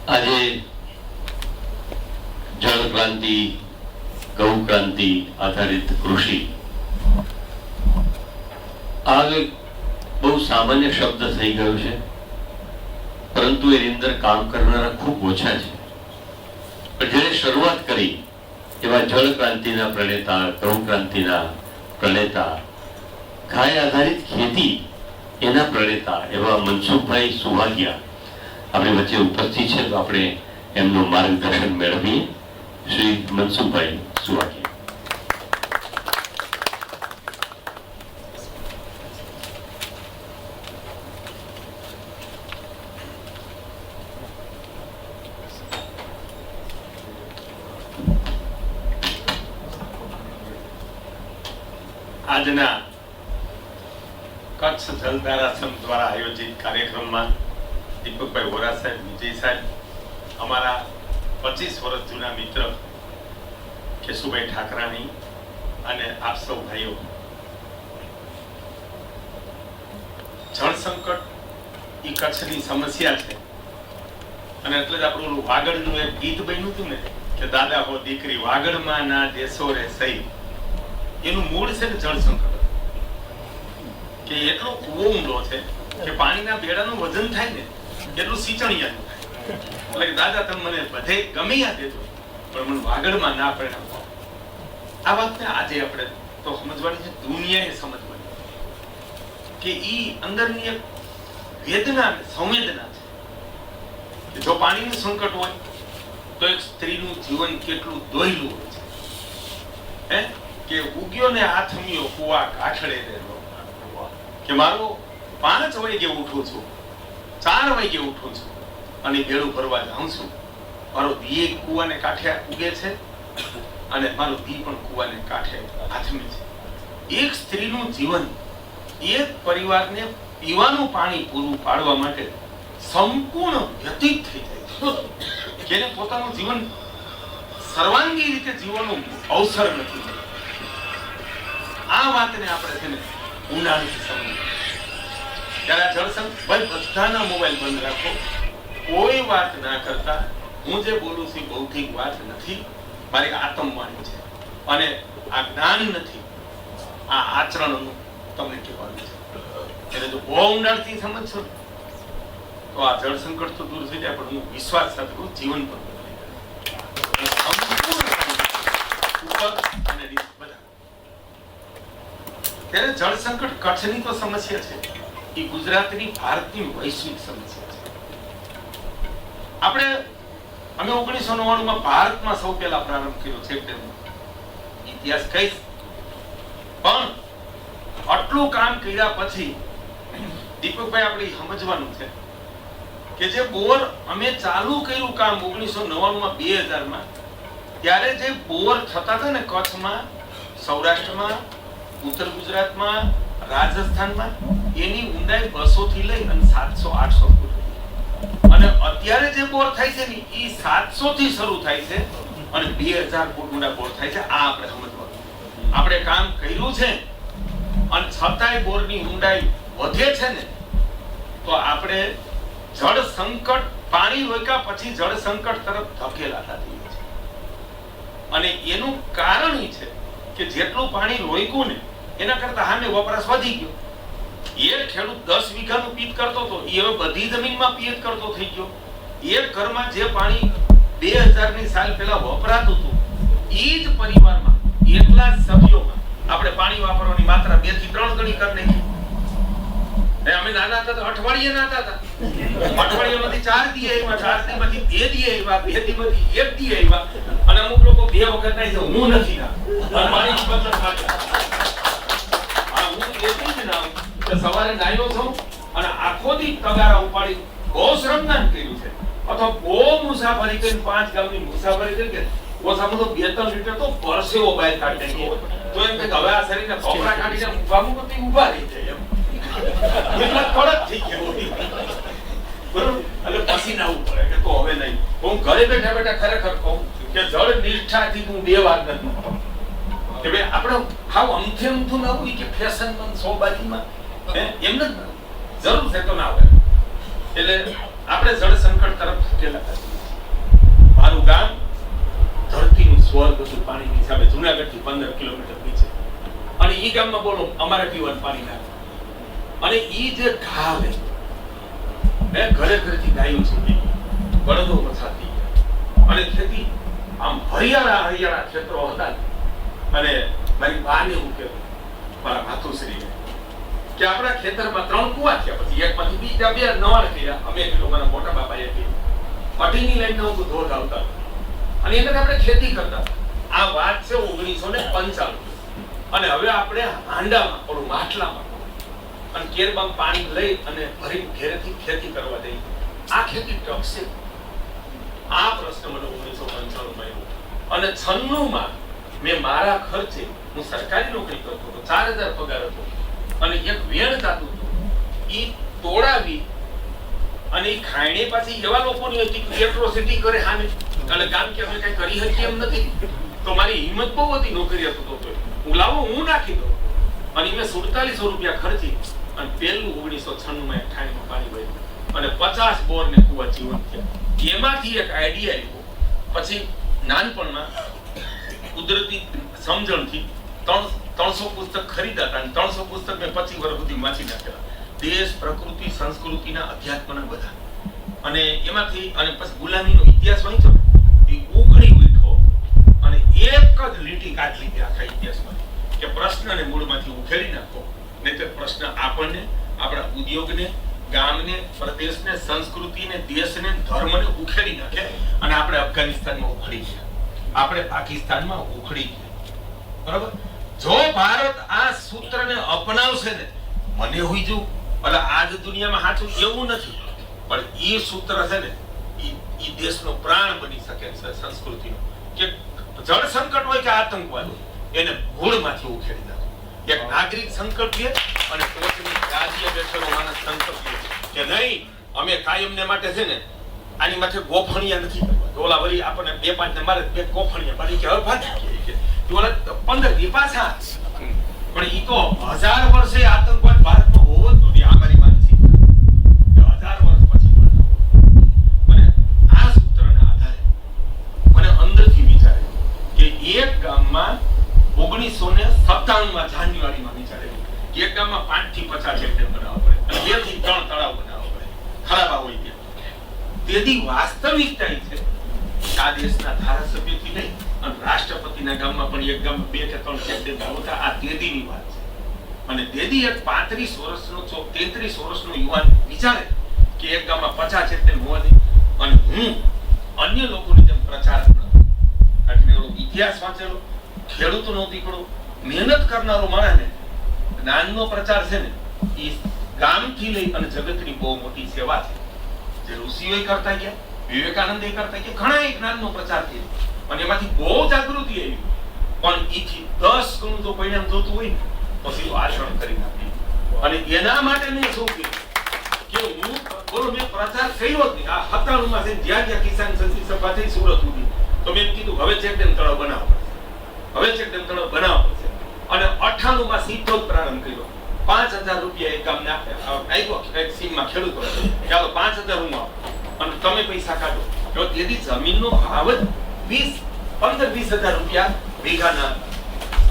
આજે જળ ક્રાંતિ, ગૌ ક્રાંતિ આધારિત કૃષિ આ બહુ સામાન્ય શબ્દ થઈ ગયો છે, પરંતુ એની અંદર કામ કરનારા ખૂબ ઓછા છે. પણ જેણે શરૂઆત કરી એવા જળ ક્રાંતિના પ્રણેતા, ગૌ ક્રાંતિના પ્રણેતા, ગાય આધારિત ખેતી એના પ્રણેતા એવા મનસુખભાઈ સુવાગિયા આપણી વચ્ચે ઉપસ્થિત છે. તો આપણે એમનું માર્ગદર્શન મેળવીએ. શ્રી મનસુખભાઈ સુવાગિયા. આજના કચ્છ જલધારા સંઘ દ્વારા આયોજિત કાર્યક્રમમાં દીપકભાઈ વોરા સાહેબ, વિજય સાહેબ, અમારા 25 વર્ષ જૂના મિત્ર કેશુભાઈ ઠાકરાણી અને આપ સૌ ભાઈઓ, જળ સંકટ એ કચ્છની સમસ્યા છે. અને એટલે જ આપણું વાગડનું એક ગીત બન્યું હતું ને કે દાદા હો દીકરી વાગડમાં ના દેશો રે સહી. એનું મૂળ છે ને જળ સંકટ, કે એટલો કૂવો ઊંડો છે કે પાણીના બેડાનું વજન થાય ને એટલું સિંચણિયાનું થાય. એટલે દાદા તમે મને બધે ગમે યા દેજો પણ મને વાગડમાં ના પરિણામ. આ વાતને આજે આપણે તો સમજવાની છે, દુનિયાએ સમજવાની કે ઈ અંદરની એક વેદના, સંવેદના છે કે જો પાણીનું સંકટ હોય તો એક સ્ત્રીનું જીવન કેટલું દોયલું હોય છે. હે કે ઉગ્યો ને આથમિયો કુવા કાઠડે રહેલો, કે મારો 5 વાગે ઉઠું છું, 4 વાગે ઉઠું છું અને બેડું ભરવા જાઉં છું. મારો દી કુવાને કાંઠે ઉગે છે અને મારો દી પણ કુવાને કાંઠે આથમે છે. એક સ્ત્રીનું જીવન એક પરિવારને પીવાનું પાણી પૂરું પાડવા માટે સંપૂર્ણ વ્યતીત થઈ જાય છે. જેને પોતાનું જીવન સર્વાંગી રીતે જીવવાનો અવસર નથી. આ વાતને આપણે છે ને ઊંડાણથી સમજીએ. ત્યારે આ જળસંઘ ભાઈ બધાના મોબાઈલ બંધ રાખો, કોઈ વાત ના કરતા. હું જે બોલું છું બૌદ્ધિક વાત નથી, મારી આત્મવાણી છે અને આ જ્ઞાન નથી, આ આચરણનું તમને કહેવાનું છે. એટલે જો બહુ ઊંડાણથી સમજશો ને તો આ જળ સંકટ તો દૂર થઈ જાય, પણ હું વિશ્વાસ સાથે કહું જીવન પર ત્યારે જળ સંકટ કચ્છની તો સમસ્યા છે, એ ગુજરાતની, ભારતની વૈશ્વિક સમસ્યા છે. અમે 1999 માં ભારતમાં સૌ પહેલા પ્રારંભ કર્યો છે. ઇતિહાસ કહીશ, પણ આટલું કામ કર્યા પછી દીપકભાઈ આપણે સમજવાનું છે કે જે બોર અમે ચાલુ કર્યું કામ 1999 માં 2000 માં, ત્યારે જે બોર થતા હતા ને કચ્છમાં, સૌરાષ્ટ્રમાં, ઉત્તર ગુજરાતમાં, રાજસ્થાનમાં, એની ઊંડાઈ 200 થી લઈ અને 700-800 ફૂટ. અને અત્યારે જે બોર થાય છે ને એ 700 થી શરૂ થાય છે અને 2000 ફૂટ ઊંડા બોર થાય છે. આ આપણે સમજવાનું. આપણે કામ કર્યું છે અને છતાંય બોરની ઊંડાઈ વધે છે ને, તો આપણે જળ સંકટ, પાણી રોક્યા પછી જળ સંકટ તરફ ધકેલાતા થઈએ છીએ. અને એનું કારણ એ છે કે જેટલું પાણી રોક્યું ને એના કરતા સામે વપરાશ વધી ગયો. એક ખેડૂત 10 વીઘાનું પિયત કરતો હતો, એ હવે બધી જમીનમાં પિયત કરતો થઈ ગયો. એક ઘરમાં જે પાણી 2000 ની સાલ પહેલા વપરાતું હતું, એ જ પરિવારમાં એટલા જ સભ્યોમાં આપણે પાણી વાપરવાની માત્રા 2 થી 3 ગણી કરી નાખી. અમે નાના હતા તો અઠવાડિયે નાતા હતા, અઠવાડિયામાંથી 4 દી આવ્યા, 4 દીમાંથી 2 દી આવ્યા, 2 દીમાંથી 1 દી આવ્યા. અને અમુક લોકો 2 વખત નાઈ છે, હું નથી ના પાણી બચત માટે. હું એટલી જ ના કે સવારે નાયો છું અને આખો દી તગારા ઉપાડી બહુ શ્રમદાન કર્યું છે, અથવા બહુ મુસાફરી કરીને 5 ગામની મુસાફરી કરી કે ઓછામાં તો 2-3 લીટર તો પરસેવો બહાર કાઢી નાખ્યો. તો એમ કે હવે આ શરીરને કપડા કાઢીને મૂકવાનું તો ઊભા રહી જાય એમ. એટલા કડક થઈ ગયો બરોબર. એટલે પછી ના પડે કે તો હવે નહીં. હું ઘરે બેઠા બેઠા ખરેખર કહું કે જળ નિષ્ઠાથી હું 2 વાત નથી કે ભાઈ આપણે હાવ અમથું ના હોય કે ફેશનમાં 100 બાજીમાં એમને જરૂર છે તો ના હોય. એટલે આપણે જળ સંકટ તરફ ધકેલા હતા. મારું ગામ ધરતીનું સ્વર્ગ હતું પાણીની હિસાબે, જુનાગઢથી 15 કિલોમીટર નીચે. અને ઈ ગામમાં બોલો અમારે પીવાનું પાણી ના આવે. અને ઈ જે ઘાવ હે ઘરે ઘરેથી ગાયો છૂટી, બળદો પછાત થઈ ગયા, અને ખેતી આમ હરિયાળા હરિયાળા ખેતરો હતા. અને મારી બાને એવું કહેતું, મારા માતુશ્રીને, કે આપણા ખેતરમાં 3 કુવા થયા, પછી એકમાંથી બીજા 2 નવા કર્યા. અમે કીધું મારા મોટા બાપાએ કીધું, અઢીની લાઈનનો ધોધ આવતા અને એને આપણે ખેતી કરતા. આ વાત છે 1995. અને હવે આપણે હાંડામાં ઓલું માટલામાં અને કેરબામ પાણી લઈ અને ભરી ઘેરેથી ખેતી કરવા જઈએ. આ ખેતી ટકશે? આ પ્રશ્ન મને 1995 માં આવ્યો. અને 96 માં મેં મારા ખર્ચે, હું સરકારી નોકરી કરતો હતો, 4000 પગાર હતો, અને એક વેણ જાતું હતું, ઈ તોડાવી અને ઈ ખાયણી પાછી એવા લોકોની હતી કે એટ્રોસિટી કરે હાને, અને ગામ કે અમે કઈ કરી શકીએ એમ નથી. તો મારી હિંમત બહુ હતી નોકરી હતો તો હું લાવો હું નાખી દઉં. અને મેં 4700 રૂપિયા ખર્ચી અને પહેલું 1996 માં એક ઠાણીમાં પાણી ભર્યું અને 50 બોર ને કુવા જીવન થયા. એમાંથી એક આઈડિયા આવ્યો. પછી નાનપણમાં કુદરતી સમજણથી 300 પુસ્તક ખરીદાતા અને 300 પુસ્તક મેં 25 વર્ષ સુધી વાંચી નાખેલા. દેશ, પ્રકૃતિ, સંસ્કૃતિના, અધ્યાત્મના બધા. અને એમાંથી અને પછી ગુલામીનો ઇતિહાસ વાંચ્યો, એ ઉઘડી ઉઠો અને એક જ લીટી કાઢી લીધી આખા ઇતિહાસમાં, કે પ્રશ્નને મૂળમાંથી ઉખેડી નાખો, નહીંતર પ્રશ્ન આપણને, આપણા ઉદ્યોગને, ગામને, પ્રદેશને, સંસ્કૃતિને, દેશને, ધર્મને ઉખેડી નાખે. અને આપણે અફઘાનિસ્તાનમાં ઉખડી ગયા, આપણે પાકિસ્તાનમાં ઉખડી ગયા. બરાબર? જો ભારત આ સૂત્રને અપનાવશે ને, મને હોય જો એટલે આજ દુનિયામાં સાચું એવું નથી, પણ એ સૂત્ર છે ને એ દેશનો પ્રાણ બની શકે છે. સંસ્કૃતિનો કે જળ સંકટ હોય કે આતંકવાદ હોય, એને મૂળમાંથી ઉખેડી નાખો. એક નાગરિક સંકલ્પ લે અને ટોચની ગાદીએ બેઠેલો માણસ સંકલ્પ લે કે નહીં, અમે કાયમને માટે છે ને આની માટે ગોફણિયા નથી કરવા. ઓલા વળી આપણને 2-5 ને મારે 2 ગોફણિયા મારી કે હવે ભાગી કે ઓલા 15 દી પાછા. પણ ઈ તો 1000 વર્ષે આતંકવાદ ભારતમાં હોવો જ નથી. આ મારી માનસિક કે 1000 વર્ષ પછી પણ. અને આ સૂત્રના આધારે મને અંદરથી વિચારે કે એક ગામમાં 1997 માં જાન્યુઆરીમાં વિચારે કે એક ગામમાં 5 થી 50 હેક્ટર બનાવવા પડે અને 2 થી 3 તળાવ બનાવવા પડે, ખરાબા હોય ત્યાં. તેથી વાસ્તવિકતા એ છે કે આ દેશના ધારાસભ્યથી નહીં અને રાષ્ટ્રપતિના ગામમાં પણ એક ગામમાં 2 કે 3 હેક્ટર બનાવતા આ તેદીની વાત છે. અને તેદી એક 35 વર્ષનો 33 વર્ષનો યુવાન વિચારે કે એક ગામમાં 50 હેક્ટર હોવા દે. અને હું અન્ય લોકોની જેમ પ્રચાર કરતો, ઇતિહાસ વાંચેલો, ખેડૂતનો દીકરો, મહેનત કરનારો માણસ ને જ્ઞાનનો પ્રચાર છે ને એ ગામથી લઈ અને જગતની બહુ મોટી સેવા છે. જે ઋષિઓએ કરતા ગયા, વિવેકાનંદે કરતા ગયા, ઘણા જ્ઞાનનો પ્રચાર થયો અને એમાંથી બહુ જાગૃતિ આવી. પણ એથી 10 ગણું જો પરિણામ જોતું હોય ને તો સીધું આચરણ કરી નાખી. અને એના માટે મેં શું કીધું કે હું બોલો મેં પ્રચાર કર્યો જ નહીં. આ 97 માં જ્યાં જ્યાં કિસાન સંઘની સભા થઈ સુરત સુધી, તો મેં કીધું હવે ચેકડેમ તળાવ બનાવવો પડશે, હવે ચેકડેમ તળાવ બનાવવો પડશે. અને 98 માં સીધો જ પ્રારંભ કર્યો. 5000 રૂપિયા એક ગામને આવ્યો એક સીમમાં ખેડૂતો, ચાલો 5000 હું આપું અને તમે પૈસા કાઢો. તો તેથી જમીનનો ભાવ જ 15-20 હજાર રૂપિયા વીઘાના.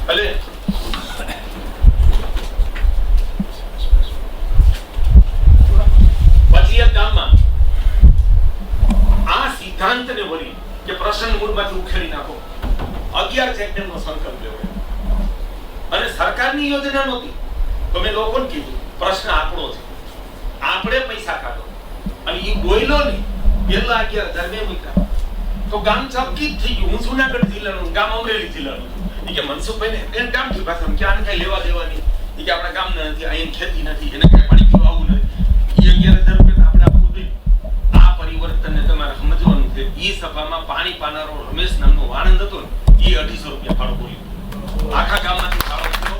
એટલે પછી એક ગામમાં આ સિદ્ધાંતને વળી કે પ્રશ્ન મૂળમાંથી ઉખેડી નાખો, 11 ચેકડેમનો સંકલ્પ લેવો. અને સરકારની યોજના નહોતી તો મેં લોકોને કીધું પ્રશ્ન આપણો છે, આપણે પૈસા કાઢો. અને એ બોયલો નહીં, પેલા 11,000 મેં મૂક્યા તો ગામ ચપકી જ થઈ ગયું. હું જુનાગઢ જિલ્લાનું, ગામ અમરેલી જિલ્લાનું છું. કે મનસુખભાઈ ને એને ગામથી પાછા કે આને કઈ લેવા દેવા નહીં, કે આપણા ગામના નથી, અહીં ખેતી નથી, એને કઈ પાણી પીવા આવું નથી. એ 11,000 રૂપિયા આપણે આપવું જોઈએ. આ પરિવર્તનને તમારે સમજવાનું છે. એ સભામાં પાણી પાનારો રમેશ નામનો આનંદ હતો ને, એ 250 રૂપિયા ફાળો બોલ્યો, આખા ગામમાંથી ફાળો કર્યો.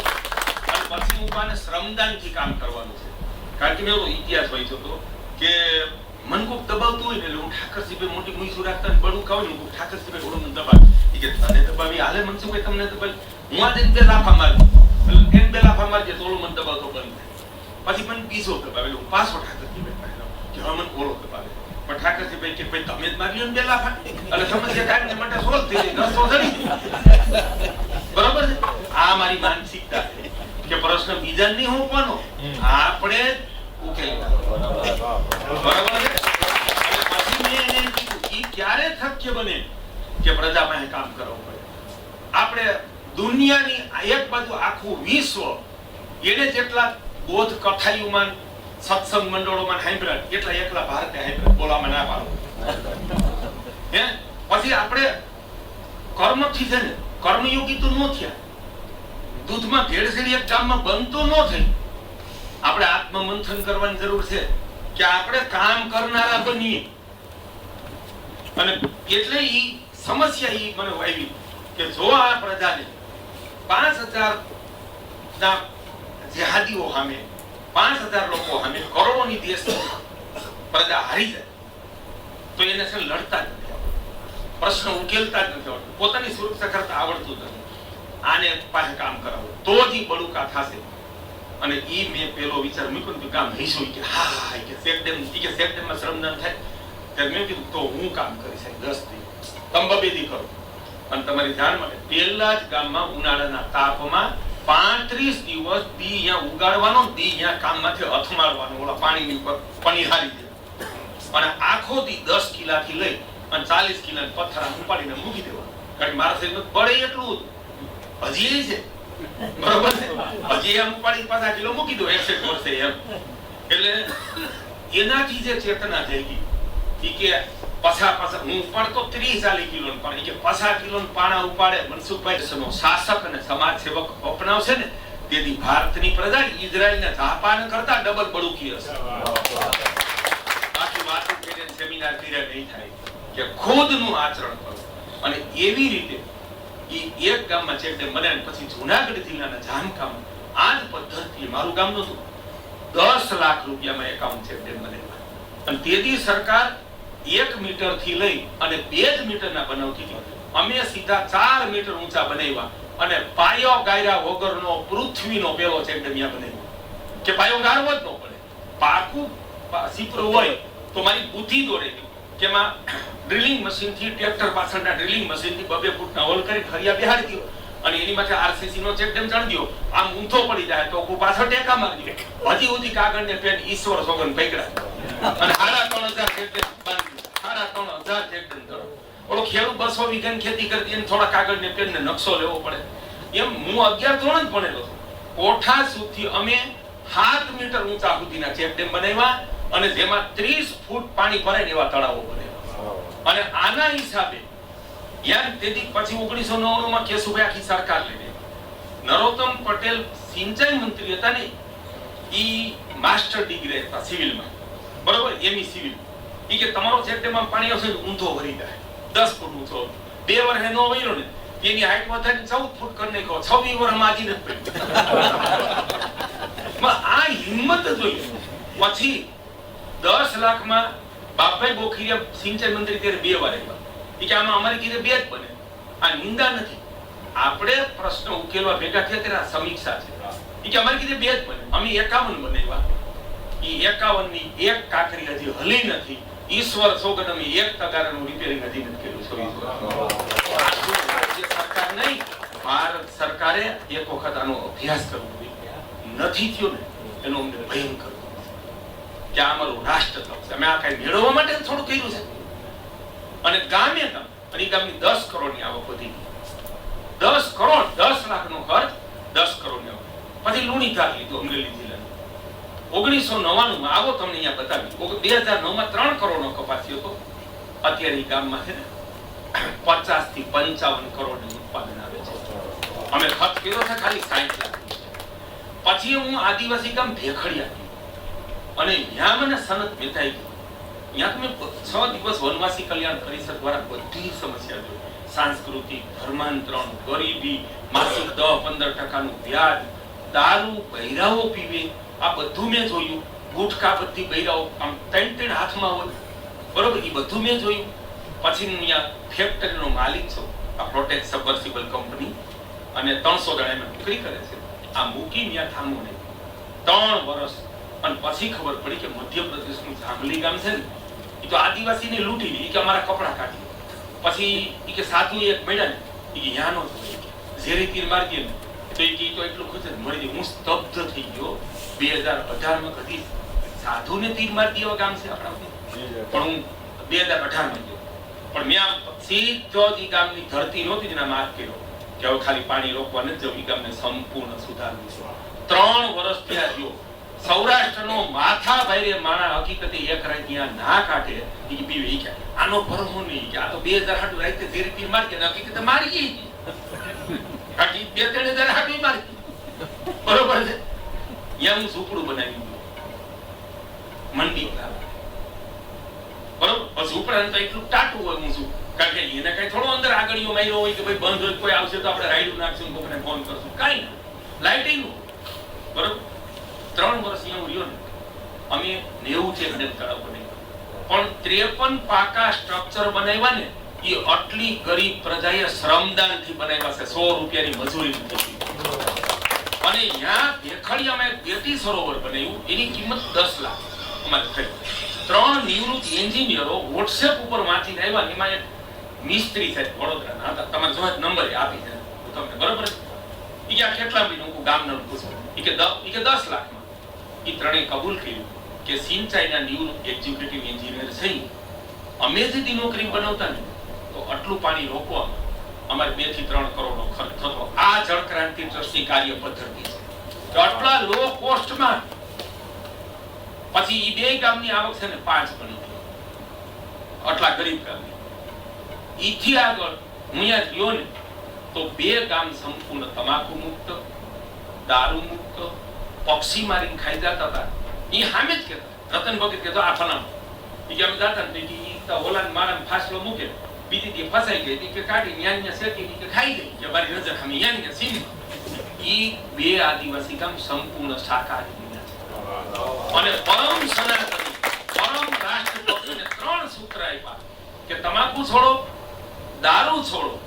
અને પછી હું પાને શ્રમદાનથી કામ કરવાનું છે. કારણ કે મેં એવો ઇતિહાસ વાંચ્યો હતો કે મન કોક દબાવતું હોય ને એટલે હું ઠાકરસિંહભાઈ મોટી મુઈસું રાખતા ને બળું ખાવ ને હું ઠાકરસિંહભાઈ થોડું મને દબાવે. એ કે તને દબાવી હાલે મનસુખભાઈ તમને દબાવી, હું આ દિન 2 લાફા મારું એટલે એને 2 લાફા મારજે તો ઓલો મને દબાવતો બંધ થાય. પછી મને પીસો દબાવે એટલે હું પાછો ઠાકરસિંહભાઈ પાસે કે હવે મને ઓલો દબાવે. પણ ઠાકરજીભાઈ કે ભાઈ તમે જ મારી લો ને બે લાફા એટલે સમસ્યા કાઢને માટે સોલ્વ થઈ ગઈ, રસ્તો જડી. બરોબર છે? આ મારી માનસિકતા છે કે પ્રશ્ન બીજા નહીં હોવાનો, આપણે ઉકેલી નાખવાનો. બરોબર છે? અને પછી મેં એને કીધું ઈ ક્યારે શક્ય બને કે પ્રજા પાસે કામ કરવું પડે. આપણે દુનિયાની એક બાજુ આખું વિશ્વ એને જેટલા બોધ કથાયુમાં સત્સંગ મંડળોમાં સાંભળ્યા એટલા એકલા ભારતે સાંભળ્યા, બોલામાં ના પાડો. હે પછી આપણે કર્મથી છે ને કર્મયોગી તો ન થયા, દૂધમાં ભેળસેળ એક ગામમાં બનતો ન થઈ. આપણે આત્મમંથન કરવાની જરૂર છે કે આપણે કામ કરનારા બનીએ. અને એટલે ઈ સમસ્યા ઈ મને આવી કે જો આ પ્રજાને 5000 ના જેહાદીઓ સામે 5000 લોકો સામે કરોડોની દેશની પ્રજા હારી જાય તો એને છે લડતા જ નથી આવડતું, પ્રશ્ન ઉકેલતા જ નથી આવડતું, પોતાની સુરક્ષા કરતા આવડતું નથી. આને પાસે કામ કરાવો તો જ ઈ બળુકા થશે. અને ઈ મેં પેલો વિચાર મૂક્યો કે કામ હૈસો કે હા કે સેપ્ટેમ્બરમાં શ્રમદાન થાય ત્યારે મેં કીધું તો હું કામ કરીશ 10 દી તમે બબેદી કરો. અને તમારી જાણ માટે પહેલા જ ગામમાં ઉનાળાના તાપમાં 35 દિવસ દી અહીંયા ઉગાડવાનો, દી અહીંયા કામમાંથી અથમાડવાનો, ઓલા પાણીની ઉપર પનિહારી દે. અને આખો દી 10 કિલાથી લઈ અને 40 કિલા પથ્થરા ઉપાડીને મૂકી દેવા. કારણ કે મારા શરીરમાં બળે એટલું હજી છે. બરોબર છે? હજી એમ ઉપાડી 50 કિલો મૂકી દો 61 વર્ષે એમ. એટલે એનાથી જે ચેતના થઈ ગઈ ઈ કે પાછા હું ઉપાડતો 30-40 કિલો પણ કે 50 કિલો પાણા ઉપાડે મનસુખભાઈ સમો શાસક અને સમાજ સેવક અપનાવશે ને તેથી ભારતની પ્રજા ઇઝરાયલના જાપાન કરતા ડબલ બળુકી હશે. બાકી વાતો કરીને સેમિનાર કર્યા નહીં થાય કે ખુદનું આચરણ કરો. અને એવી રીતે ઈ એક ગામમાં ચેકડેમ બનાવીને પછી જૂનાગઢ જિલ્લાના જામકામાં આ જ પદ્ધતિએ મારું ગામ નતું 10 લાખ રૂપિયામાં એકાઉન્ટ ચેકડેમ બનાવ્યા. અને તેથી સરકાર 1 મીટર થી લઈ અને 2 મીટરના બનાવતી હતી. અમે સીધા 4 મીટર ઊંચા બનાવ્યા અને પાયો ગાયરા વગરનો પૃથ્વીનો પેલો ચેકડેમ બનાવ્યો કે પાયો ગાળવો જ ન પડે. પાકું સીપરું હોય તો મારી બુદ્ધિ દોડે કે માં ડ્રિલિંગ મશીન થી ટ્રેક્ટર પાછળના ડ્રિલિંગ મશીન થી 2 ફૂટના હોલ કરી ખરિયા બેહાડી દો અને એની માથે આરસીસી નો ચેકડેમ ચણ દો. આમ ઊંધો પડી જાય તો પાછળ ટેકા મારી દે. હજી સુધી કાગળ ને પેન ઈશ્વર સોગન પકડા અને 3000 ચેકડેમ બાંધી 3000 ચેકડેમ કરો. ઓલો ખેડૂત 200 વીઘાની ખેતી કરતી એને થોડા કાગળ ને પેન ને નકશો લેવો પડે. એમ હું 11 ધોરણ જ ભણેલો છું. કોઠા સુધી અમે 7 મીટર ઊંચા સુધીના ચેકડેમ બનાવ્યા અને જેમાં 30 ફૂટ પાણી ભરાય એવા તળાવો બનાવ્યા. અને આના હિસાબે યાર તેથી પછી 1999 માં કેશુભાઈ આખી સરકાર લઈને નરોત્તમ પટેલ સિંચાઈ મંત્રી હતા ને ઈ માસ્ટર ડિગ્રી હતા સિવિલમાં. બરોબર? M E civil. ઈ કે તમારો ચેકડેમમાં પાણી આવશે ઊંધો ભરી જાય 10 ફૂટ ઊંચો. 2 વર્ષે નો વળ્યો ને એની હાઈટ વધારીને 14 ફૂટ કરી નાખ્યો. 26 વર્ષમાં આજી નથી પડ્યું. આ હિંમત જોઈએ. પછી 10 લાખમાં બાપભાઈ બોખીરિયા સિંચાઈ મંત્રી ત્યારે 2 વાર આવ્યા. ઈ કે આમાં અમારી કીધે 2 જ બને. આ નિંદા નથી. આપણે પ્રશ્ન ઉકેલવા ભેગા થયા ત્યારે સમીક્ષા છે. ઈ કે અમારી કીધે 2 જ બને. અમે 51 બનાવ્યા. ઈ 51 ની એક કાકરી હજી હલી નથી. ઈશ્વર સોગન અમે 1 તગારાનું રિપેરિંગ હજી નથી કર્યું. રાજ્ય સરકાર નહીં, ભારત સરકારે એક વખત આનો અભ્યાસ કરવો જોઈએ. નથી થયો ને એનો અમને ભયંકર કે આ અમારું રાષ્ટ્ર છે. અમે આ કઈ મેળવવા માટે થોડું કર્યું છે. અને ગામે ગામ અને ગામની 10 કરોડની આવક વધી ગઈ. 10 કરોડ 10 લાખનો ખર્ચ 10 કરોડની આવક. પછી લુણી ધાર લીધું અમરેલી જિલ્લાનું 1999 માં. આવો તમને અહીંયા બતાવી. 2009 માં 3 કરોડનો કપાસ થયો હતો. અત્યારે ઈ ગામમાં છે ને 50 થી 55 કરોડનું ઉત્પાદન આવે છે. અમે ખર્ચ કર્યો છે ખાલી 60 લાખ. પછી હું આદિવાસી ગામ ભેખડિયા અને ત્યાં મને સનત મેતાઈ ગઈ. ત્યાં મેં 6 દિવસ વનવાસી કલ્યાણ પરિષદ દ્વારા બધી સમસ્યા જોઈ. સાંસ્કૃતિક, ધર્માંતરણ, ગરીબી, માસિક 10-15% વ્યાજ, દારૂ બૈરાઓ પીવે, આ બધું મેં જોયું. ગુટખા બધી બૈરાઓ આમ 3 હાથમાં હોય. બરોબર? એ બધું મેં જોયું. પછી હું અહીંયા ફેક્ટરીનો માલિક છું. આ પ્રોટેક્ટ સબમર્સિબલ કંપની અને 300 જણા એમાં નોકરી કરે છે. આ મૂકી ત્યાં થામું નહીં 3 વર્ષ. અને પછી ખબર પડી કે મધ્યપ્રદેશનું જાંગલી ગામ છે ને એ તો આદિવાસીને લૂંટી લે, કે અમારા કપડા કાઢી. પછી એ કે સાધુ એક મળ્યા ને, એ કે યાનો ઝેરી તીર મારી દે ને તો એ તો એટલું ખુશ મળી દે. હું સ્તબ્ધ થઈ ગયો. 2018 માં કદી સાધુને તીર મારી દેવા ગામ છે આપણા, પણ હું 2018 માં ગયો. પણ મેં આમ સીધો જ ગામની ધરતી નહોતી જેના માર્ગ કર્યો કે હવે ખાલી પાણી રોકવા નથી જવું, એ ગામને સંપૂર્ણ સુધારવું છે. 3 વર્ષ થયા ગયો. સૌરાષ્ટ્રનો માથા ભાઈ માણા હકીકતે એક રાત ત્યાં ના કાઢે એ પીવે. ઈ કે આનો ભરમો નહીં, કે આ તો 2008 રાતે ઝેરી તીર મારી કે હકીકતે મારી ગઈ બાકી 2-3 હજાર હાટી મારી. બરોબર છે. ત્યાં હું ઝૂંપડું બનાવી દીધું મંડી બરોબર. પછી ઉપરાંત તો એટલું ટાટું હોય હું શું, કારણ કે એને કઈ થોડો અંદર આગળીઓ માર્યો હોય કે ભાઈ બંધ હોય કોઈ આવશે તો આપણે રાઈડું નાખશું કોઈને ફોન કરશું, કાઈ ના. લાઇટિંગ બરોબર. 3 વર્ષ અહીંયા હું રહ્યો ને, અમે 90 છે તળાવ બનાવ્યા, પણ 53 પાકા સ્ટ્રક્ચર બનાવ્યા ને એ આટલી ગરીબ પ્રજાએ શ્રમદાનથી બનાવ્યા છે. 100 રૂપિયાની મજૂરી નથી. અને અહીંયા ભેખડિયામાં એક બેટી સરોવર બનાવ્યું, એની કિંમત 10 લાખ અમારે થઈ. 3 નિવૃત્ત એન્જિનિયરો વોટ્સએપ ઉપર વાંચીને આવ્યા. એમાં એક મિસ્ત્રી છે વડોદરાના હતા, તમારે જો નંબર આપી છે તમને, બરોબર. એ કે કેટલા મહિના ગામના પૂછો, એ કે 10 લાખમાં. એ ત્રણેય કબૂલ કર્યું કે સિંચાઈના નિવૃત્ત એક્ઝિક્યુટિવ એન્જિનિયર છે, અમે જે નોકરી બનાવતા ને તો આટલું પાણી રોકવામાં અમારે 2 થી 3 કરોડનો ખર્ચ થતો. આ જળક્રાંતિ ટ્રસ્ટની કાર્ય પદ્ધતિ છે. તો આટલા લો કોસ્ટમાં પછી ઈ 2 ગામની આવક છે ને 5 ગણી આટલા ગરીબ ગામની. ઈથી આગળ હું અહીંયા ગયો ને તો 2 ગામ સંપૂર્ણ તમાકુ મુક્ત, દારૂ મુક્ત, પક્ષી મારીને ખાઈ જતા હતા. એ સામે જ કહેતા, રતન ભગત કહેતો આ ફલાણું. એ કે અમે જાતા ને તો ઓલાને મારા ફાસલો મૂકે, બીજી દી ફસાઈ ગઈ કે કાઢી ન્યાન્યા શેકી કે ખાઈ ગઈ કે મારી નજર સામે ન્યાન્યા સીમ. ઈ 2 આદિવાસી ગામ સંપૂર્ણ શાકાહારી બન્યા અને પરમ સનાતની પરમ રાષ્ટ્રભક્તને 3 સૂત્ર આપ્યા કે તમાકુ છોડો, દારૂ છોડો,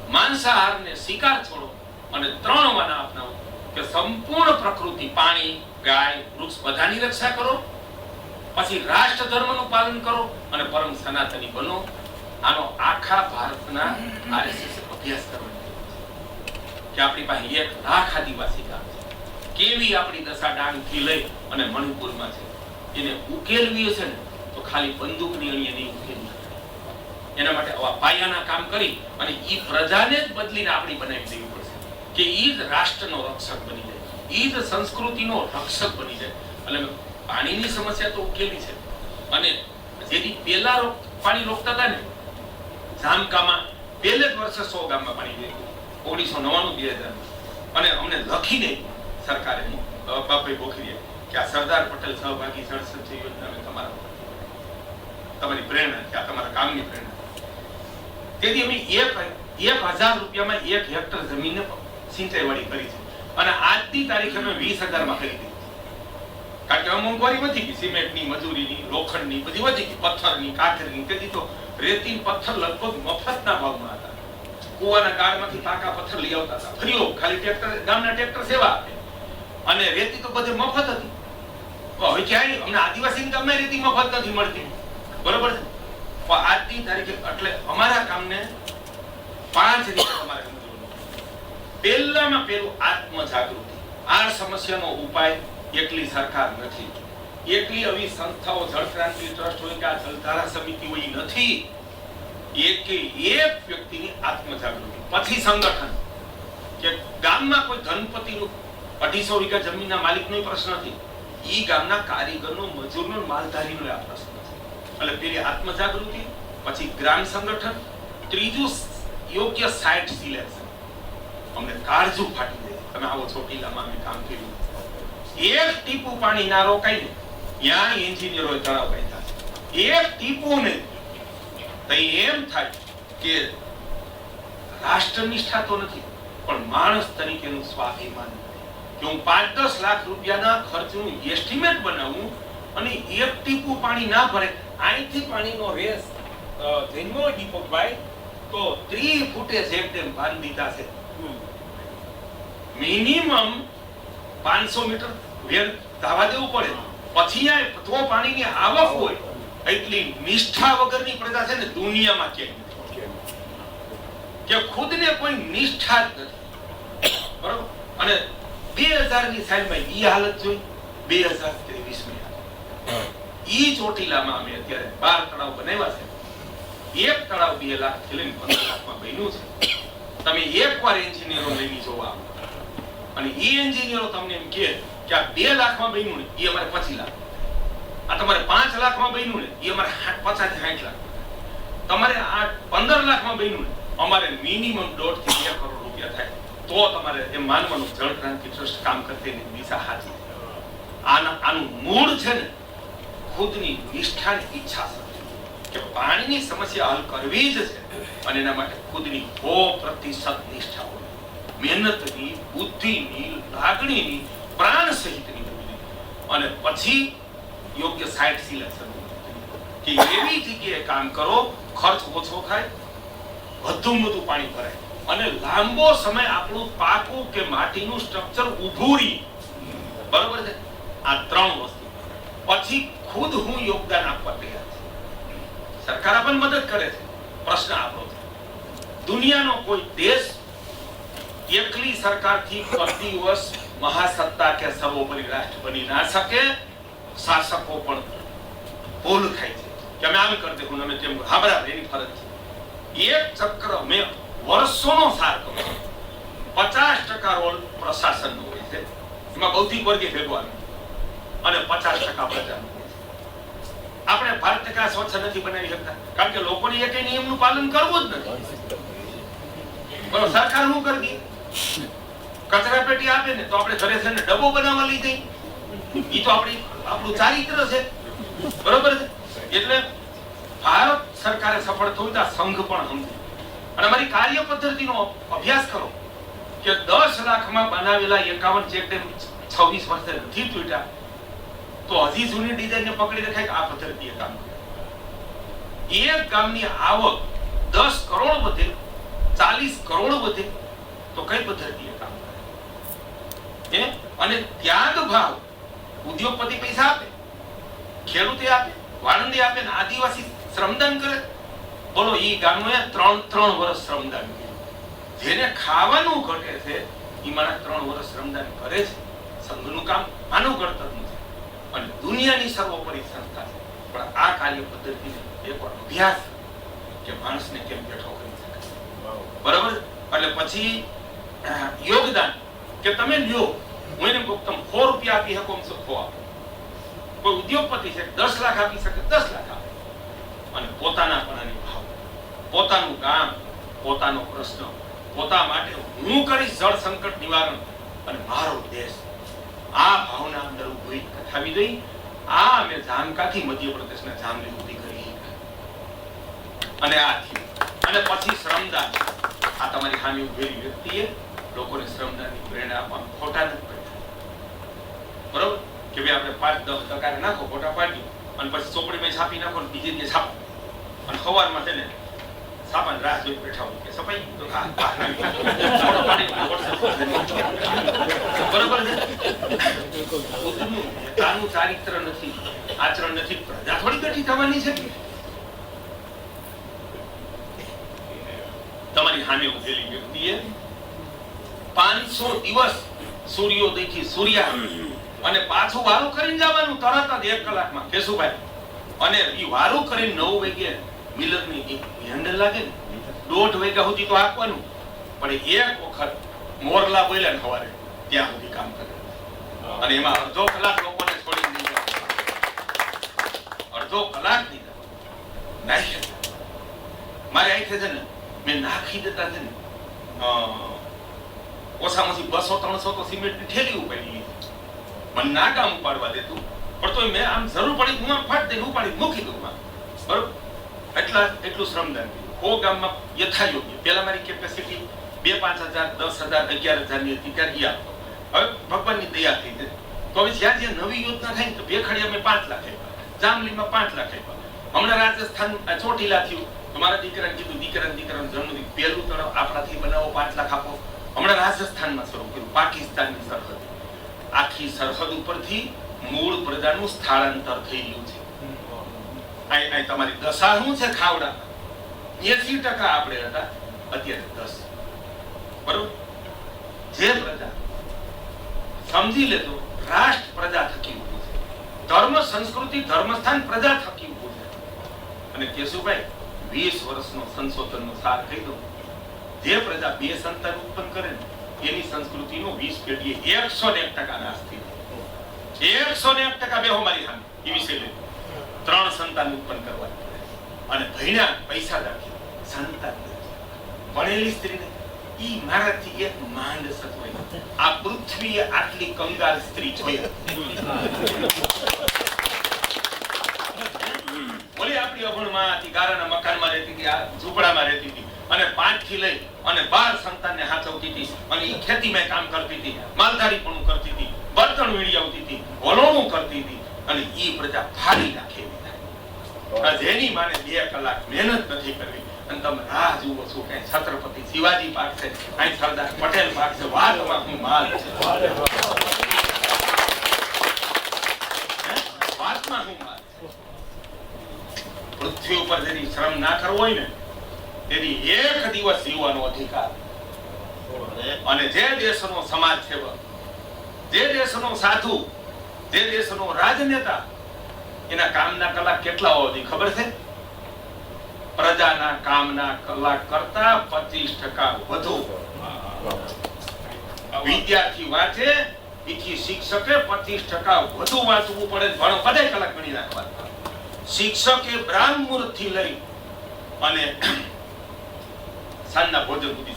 માંસાહારને શિકાર છોડો અને 3 વાના અપનાવો કે સંપૂર્ણ પ્રકૃતિ, પાણી, ગાય, વૃક્ષ બધાની રક્ષા કરો, પછી રાષ્ટ્ર ધર્મનું પાલન કરો અને પરમ સનાતની બનો. આનો આખા ભારતના આરએસએસ અભ્યાસ કરવાનો કે આપણી પાસે 1 લાખ આદિવાસી ગામ છે. કેવી આપણી દશા ડાંગથી લઈ અને મણિપુરમાં છે, એને ઉકેલવી છે ને તો ખાલી બંદૂકની અણીએ નહીં ઉકેલવી. એના માટે આવા પાયાના કામ કરી અને ઈ પ્રજાને જ બદલીને આપણી બનાવી દેવી પડશે કે ઈ જ રાષ્ટ્રનો રક્ષક બની જાય, ઈ જ સંસ્કૃતિનો રક્ષક બની જાય. એટલે પાણીની સમસ્યા તો ઉકેલી છે. અને જેથી પેલા પાણી રોકતા હતા ને જામકામાં પહેલે જ વર્ષે 100 ગામમાં પાણી ગયું 1999-2000 અને અમને લખીને સરકારે બાપભાઈ પોખરીએ કે આ સરદાર પટેલ સહભાગી જળ સંચય યોજના તમારી પ્રેરણા છે, આ તમારા કામની પ્રેરણા. તેથી અમે 1000 રૂપિયામાં 1 હેક્ટર જમીનને સિંચાઈવાળી કરી છે અને આજની તારીખે અમે 20000 માં ખરીદી. કારણ કે મોંઘવારી વધી ગઈ, સિમેન્ટની, મજૂરીની, લોખંડની બધી વધી ગઈ, પથ્થરની, કાકરની. તેથી તો રેતી પથ્થર લગભગ મફતના ભાવમાં હતા. કુવાના ગાળમાંથી પાકા પથ્થર લઈ આવતા હતા ફ્રી ઓફ, ખાલી ટ્રેક્ટર, ગામના ટ્રેક્ટર સેવા આપે. અને રેતી તો બધે મફત હતી. હવે ક્યાંય અમને આદિવાસી ગામમાં રેતી મફત નથી મળતી, બરોબર છે. પણ આજની તારીખે એટલે અમારા કામને 5 રીતે અમારે પહેલામાં પહેલું આત્મજાગૃતિ. આ સમસ્યાનો ઉપાય એકલી સરકાર નથી, એકલી આવી સંસ્થાઓ જળક્રાંતિ ટ્રસ્ટ હોય કે આ જલધારા સમિતિ હોય નથી. એક વ્યક્તિની આત્મજાગૃતિ, પછી સંગઠન. કે ગામમાં કોઈ ધનપતિનું 250 વીઘા જમીનના માલિકનો પ્રશ્ન નથી, ઈ ગામના કારીગરનો, મજૂરનો, માલધારીનો આ પ્રશ્ન છે. એટલે પેલી આત્મજાગૃતિ, પછી ગ્રામ સંગઠન, ત્રીજું યોગ્ય સાઇટ સિલેક્શન. અમને કાળજુ ફાટી જાય, તમે આવો ચોટીલામાં અમે કામ કર્યું, 1 ટીપું પાણી ના રોકાય ને ત્યાં એન્જિનિયરો તળાવ કાઢ્યા. 1 ટીપું ને તો એમ થાય કે રાષ્ટ્ર નિષ્ઠા તો નથી પણ માણસ તરીકેનું સ્વાભિમાન. કે હું 5-10 લાખ રૂપિયાના ખર્ચનું એસ્ટિમેટ બનાવું અને 1 ટીપું પાણી ના ભરે. અહીંથી પાણીનો રેસ જન્મો દીપકભાઈ તો 30 ફૂટે જેમ તેમ બાંધી દીધા છે. મિનિમમ 500 મીટર વેલ ધાવા દેવું પડે, પછી આ તો પાણીની આવક હોય. એટલી નિષ્ઠા વગરની પ્રજા છે ને દુનિયામાં ક્યાંય નથી, કે ખુદને કોઈ નિષ્ઠા જ નથી. બરોબર. અને 2000 ની સાલમાં ઈ હાલત જોઈ, 2023 ની હાલત. ઈ ચોટીલામાં અમે અત્યારે 12 તળાવ બનાવ્યા છે. એક તળાવ 2 લાખ થી લઈને 15 લાખમાં બન્યું છે. તમે એકવાર એન્જિનિયરો લઈને જોવા આવો અને ઈ એન્જિનિયરો તમને એમ કહે કે આ 2 લાખમાં બન્યું ને ઈ અમારે 25 લાખ, આ તમારે 5 લાખમાં બન્યું ને ઈ અમારે 50 થી 60 લાખ, તમારે આ 15 લાખમાં બન્યું ને અમારે મિનિમમ 1.5 થી 2 કરોડ રૂપિયા થાય, તો તમારે એ માનવાનું જળ ક્રાંતિ ટ્રસ્ટ કામ કરતી એની દિશા સાચી. આનું મૂળ છે ને ખુદની નિષ્ઠાની ઈચ્છા છે કે પાણીની સમસ્યા હલ કરવી જ છે, અને એના માટે ખુદની 100% નિષ્ઠા હોય, મહેનતની, બુદ્ધિની, લાગણીની, પ્રાણ સહિતની હોય, અને પછી યોગ્ય સાઇટ સિલેક્શન કે એવી જગ્યાએ કામ કરો ખર્ચ ઓછો થાય, વધુ પાણી ભરાય અને લાંબો સમય આપણું પાકું કે માટીનું સ્ટ્રક્ચર ઊભું રહે. બરોબર છે. આ 3 વસ્તુ પછી ખુદ હું યોગદાન આપવા તૈયાર છું. સરકાર આપણને મદદ કરે છે. પ્રશ્ન આપણો છે, દુનિયાનો કોઈ દેશ એકલી સરકારથી પ્રતિ વર્ષ મહાસત્તા કે સર્વોપરી રાષ્ટ્ર બની ના શકે. શાસકો પણ ભૂલ થાય છે કે અમે આમ કરી દેવું, અમે તેમ. હા બરાબર, એની ફરજ છે. એક ચક્ર મેં વર્ષોનો સાર કર્યો. 50% રોલ પ્રશાસનનો હોય છે, એમાં બૌદ્ધિક વર્ગે ભેગો આવે, અને 50% પ્રજાનો હોય છે. આપણે 12% સ્વચ્છ નથી બનાવી શકતા કારણ કે લોકોને એક નિયમનું પાલન કરવું જ નથી. બરોબર. સરકાર શું કરી દે, કચરા પેટી આપે ને તો આપણે ઘરે છે ને ડબ્બો બનાવવા લઈ જઈએ. ઈ તો આપણું ચારિત્ર છે. બરોબર છે. એટલે ભારત સરકારે સફળ થયું તો સંઘ પણ સમજે, અને અમારી કાર્ય પદ્ધતિનો અભ્યાસ કરો કે 10 લાખમાં બનાવેલા 51 ચેકડેમ 26 વર્ષે નથી તૂટ્યા, તો હજી જૂની ડિઝાઇનને પકડી રખાય કે આ પદ્ધતિએ કામ કરે. એક ગામની આવક 10 કરોડ વધે, 40 કરોડ વધે, તો કઈ પદ્ધતિએ કામ કરે? અને ત્યાગ ભાવ ઉદ્યોગપતિ પૈસા આપે, ખેડૂતે આપે, વાણંદી આપે, ને આદિવાસી શ્રમદાન કરે. બોલો, ઈ ગામનો 3 વર્ષ શ્રમદાન. જેને ખાવાનું ઘટે છે ઈ માણસ 3 વર્ષ શ્રમદાન કરે છે. સંઘનું કામ આનું ઘડતર નથી, અને દુનિયાની સર્વોપરી સંસ્થા છે. પણ આ કાર્ય પદ્ધતિને એકવાર અભ્યાસ કે માણસને કેમ બેઠો કરી શકાય. બરાબર. એટલે પછી યોગદાન કે તમે લ્યો, હું એને કહું તમે 100 રૂપિયા આપી શકો, 100 આપો. કોઈ ઉદ્યોગપતિ છે 10 લાખ આપી શકે, 10 લાખ આપે. અને પોતાનાપણાની ભાવ, પોતાનું કામ, પોતાનો પ્રશ્ન, પોતા માટે હું કરીશ જળ સંકટ નિવારણ અને મારો દેશ, આ ભાવના અંદર ઉભી કથાવી દઈ. આ અમે જામકાથી મધ્યપ્રદેશના જામલી સુધી કરી, અને આ થયું. અને પછી શ્રમદાન. આ તમારી સામે ઉભેલી વ્યક્તિએ લોકોને શ્રમદાનની પ્રેરણા આપવાનું ખોટા નથી પડ્યા. બરોબર કે ભાઈ આપણે 5-10 ટકા નાખો, ખોટા પાડી, અને પછી ચોપડીમાં છાપી નાખો, ને બીજે દિવસે છાપો, અને સવારમાં છે ને સામાન રાહ જોઈ બેઠા હોય કે સફાઈ તો બરોબર છે. પોતાનું ચારિત્ર નથી, આચરણ નથી, પ્રજા થોડી બેઠી થવાની છે. તમારી સામે ઉભેલી વ્યક્તિએ 500 દિવસ સૂર્યોદયથી સૂર્યા અને પાછું વારું કરીને જવાનું તરત જ 1 કલાકમાં કેશુભાઈ, અને ઈ વારું કરીને 9 વાગે મિલરની હેન્ડલ લાગે ને 1:30 વાગ્યા સુધી તો આપવાનું, પણ એક વખત મોરલા બોલ્યા ને સવારે ત્યાં સુધી કામ કરે, અને એમાં અડધો કલાક લોકોને છોડી દીધા, અડધો કલાક દીધા. નાખી મારે અહીં છે ને મેં નાખી દેતા છે ને ઓછામાંથી 200-300 તો સિમેન્ટની થેલી ઉપાડી લીધી. મને ના કામ ઉપાડવા દેતું, પણ તો મેં આમ જરૂર પડી હું આમ ફાટ દઈને ઉપાડી મૂકી દઉં. બરોબર. એટલું શ્રમદાન કો ગામમાં યથાયોગ્ય. પહેલા મારી કેપેસિટી 2-5,000, 10,000, 11,000 ની હતી ત્યારે ઈ આપતો. હવે ભગવાનની દયા થઈ છે તો હવે જ્યાં જ્યાં નવી યોજના થાય ને તો ભેખડીયા મેં 5 લાખ આપ્યા, જામલીમાં 5 લાખ આપ્યા. હમણાં રાજસ્થાન ચોટીલા થયું તો મારા દીકરાને કીધું દીકરાનું જન્મદિન પહેલું તળાવ આપણાથી બનાવો, 5 લાખ આપો. હમણાં રાજસ્થાનમાં શરૂ કર્યું, પાકિસ્તાનની સરહદ. આખી સરહદ ઉપરથી મૂળ પ્રજાનું સ્થળાંતર થઈ ગયું છે. આ તમારી દશા શું છે ખાવડા 80% આપણે હતા, અત્યારે 10. બરોબર? જે પ્રજા સમજી લેતો રાષ્ટ્ર પ્રજા થકી ઊભું છે, ધર્મ સંસ્કૃતિ ધર્મસ્થાન પ્રજા થકી ઊભું છે. અને કેશુભાઈ 20 વર્ષનો સંશોધનનો સાર કહી દઉં, જે પ્રજા 2 સંતાન ઉત્પન્ન કરે ને એની સંસ્કૃતિનો 20 પેઢીએ 101% નાશ થઈ જાય. 101% બેહો મારી સામે એ વિશે લે 3 સંતાન ઉત્પન્ન કરવા અને ભણ્યા પૈસાદાર સંતાન ભણેલી સ્ત્રીને ઈ મારાથી એક માંડ સચવાય. આ પૃથ્વીએ આટલી કંગાળ સ્ત્રી જોઈ. ઓલી આપણી અભણમાં હતી, ગારાના મકાનમાં રહેતી હતી, આ ઝૂંપડામાં રહેતી હતી અને 5 થી લઈ અને 12 સંતાનને હાચવતી હતી અને ઈ ખેતીમાં કામ કરતી હતી, માલધારીપણું કરતી હતી, બર્તન વીણ્યાવતી હતી, વલોણું કરતી હતી અને ઈ પ્રજા ફાડી નાખે એવી થાય. જેની માને 2 કલાક મહેનત નથી કરવી અને તમે રાહ જુઓ છો કે છત્રપતિ શિવાજી પાક છે, અહીં સરદાર પટેલ પાક છે, વાતમાં હું માલ છે, વાતમાં હું માલ છે. પૃથ્વી ઉપર જેની શ્રમ ના કરવો હોય ને તેની એક દિવસ જીવવાનો અધિકાર. અને જે દેશનો સમાજ સેવક, જે દેશનો સાધુ, જે દેશનો રાજનેતા, એના કામના કલાક કેટલા હોવા ખબર છે? પ્રજાના કામના કલાક કરતા 25% વધુ. વિદ્યાર્થી વાંચે એથી શિક્ષકે 25% વધુ વાંચવું પડે, ભણો બધા કલાક ગણી નાખવા. શિક્ષકે બ્રાહ્મ મુહૂર્ત થી લઈ અને સાંજના ભોજન સુધી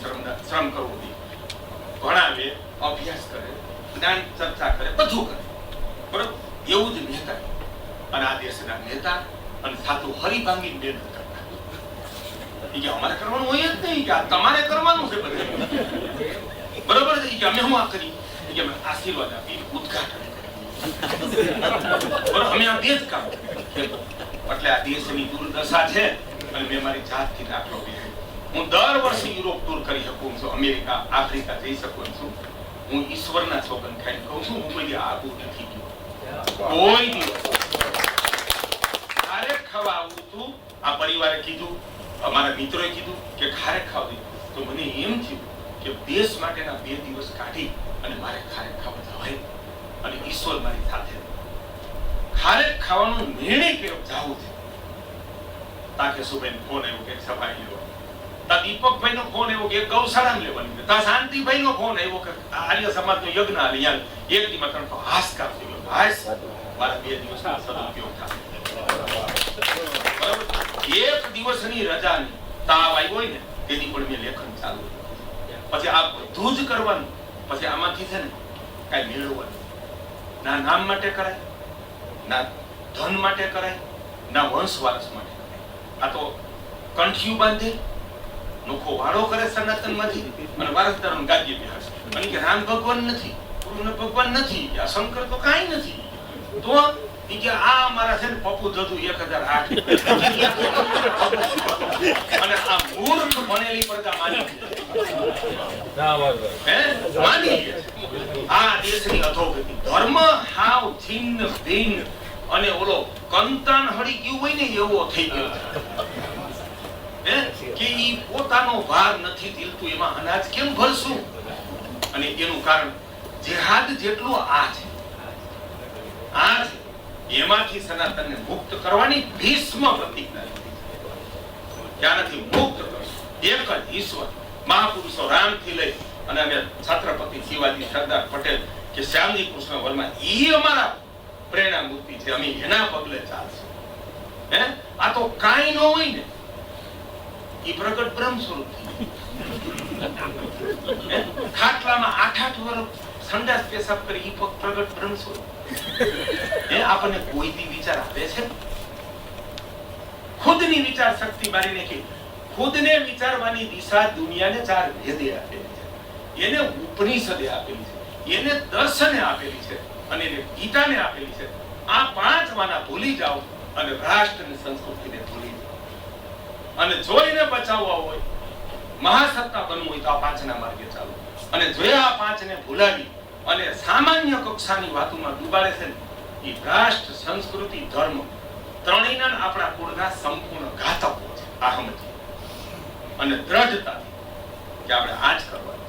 શ્રમ કરવું જોઈએ. ભણાવે, અભ્યાસ કરે, જ્ઞાન ચર્ચા કરે, બધું કરે. બરોબર? એવું જ નેતા અને આ દેશના નેતા અને સાધુ હરી ભાંગી મહેનત કરતા. એ કે અમારે કરવાનું હોય જ નહીં, કે તમારે કરવાનું છે બધે. બરોબર છે કે અમે હું આ કરી, કે અમે આશીર્વાદ આપી, ઉદ્ઘાટન બરોબર, અમે આ 2 જ કામ. એટલે આ દેશની દુર્દશા છે અને મેં મારી જાતથી દાખલો દીધો. હું દર વર્ષે યુરોપ ટૂર કરી શકું છું, અમેરિકા, આફ્રિકા જઈ શકું છું. હું ઈશ્વરના સોગંદ ખાઈને કહું છું, હું કોઈ આબુ નથી ગયો કોઈ દિવસ. ખારેક ખાવા આવું તું, આ પરિવારે કીધું, અમારા મિત્રોએ કીધું કે ખારેક ખાવા દે, તો મને એમ થયું કે દેશ માટેના 2 દિવસ કાઢી અને મારે ખારેક ખાવા જવાય અને ઈશ્વર મારી સાથે. ખારેક ખાવાનો નિર્ણય કર્યો જાવું છે. તાકે સુબેન ફોન આવ્યો કે સફાઈ લેવો, તા દીપકભાઈ નો ફોન આવ્યો કે ગૌશાળા લેવાની, તા શાંતિભાઈ નો ફોન આવ્યો કે આર્ય સમાજ નો યજ્ઞ આલે. યાર એક દિવસ ત્રણ તો હાસકાર થઈ ગયો. હાસ મારા 2 દિવસનો સદુપયોગ થાય. બરાબર? એક દિવસની રજાની તાવ આવ્યો હોય ને તેની પણ મેં લેખન ચાલુ. પછી આ બધું જ કરવાનું. પછી આમાંથી છે ને કઈ મેળવવાનું ના નામ માટે કરાય, ના ધન માટે કરાય, ના વંશ વારસ માટે કરાય. આ તો કંઠિયું બાંધે, નોખો વાળો કરે સનાતન માંથી અને વારસદારોને ગાદીએ બેહાડે. અને કે રામ ભગવાન નથી, કૃષ્ણ ભગવાન નથી, આ શંકર તો કાંઈ નથી. તો ઈ કે આ અમારા છે ને પપ્પુ જતું 1008 અને આ મૂર્ખ ભણેલી પ્રજા માની આ દેશની અધોગતિ. ધર્મ હાવ છિન્ન ભિન્ન અને ઓલો કંતાન હળી ગયું હોય ને એવો થઈ ગયો કે ઈ પોતાનો ભાર નથી ઝીલતું, એમાં અનાજ કેમ ભરશું? અને એનું કારણ જેહાદ જેટલું આ છે. આ છે એમાંથી સનાતનને મુક્ત કરવાની ભીષ્મ પ્રતિજ્ઞા લીધી. ત્યાંથી મુક્ત કરશું એક જ ઈશ્વર. મહાપુરુષો રામથી લઈ અને અમે છત્રપતિ શિવાજી, સરદાર પટેલ કે શ્યામજી કૃષ્ણ વર્મા, ઈ અમારા પ્રેરણા મૂર્તિ છે. અમે એના પગલે ચાલશું. આ તો કાંઈ ન હોય ને ઈ પ્રગટ બ્રહ્મ સ્વરૂપ થઈ. ખાટલામાં 8-8 વર્ષ સંડાસ પેશાબ કરી ઈ પ્રગટ બ્રહ્મ સ્વરૂપ. આપણને કોઈ બી વિચાર આવે છે? ખુદની વિચાર શક્તિ મારી નાખી. ખુદને વિચારવાની દિશા દુનિયાને 4 વેદે આપેલી છે, એને ઉપનિષદે આપેલી છે, એને દર્શને આપેલી છે અને એને ગીતાને આપેલી છે. આ 5 વાના ભૂલી જાઓ અને રાષ્ટ્ર અને સંસ્કૃતિને ભૂલી જાઓ. અને જો એને બચાવવા હોય, મહાસત્તા બનવું હોય તો આ 5ના માર્ગે ચાલો. અને જો આ 5ને ભૂલાવી અને સામાન્ય કક્ષાની વાતોમાં ડૂબાડે છે ને, એ રાષ્ટ્ર, સંસ્કૃતિ, ધર્મ ત્રણેયના આપણા કુળના સંપૂર્ણ ઘાતકો છે. આ સમજીએ અને દ્રઢતા કે આપણે આ જ કરવાનું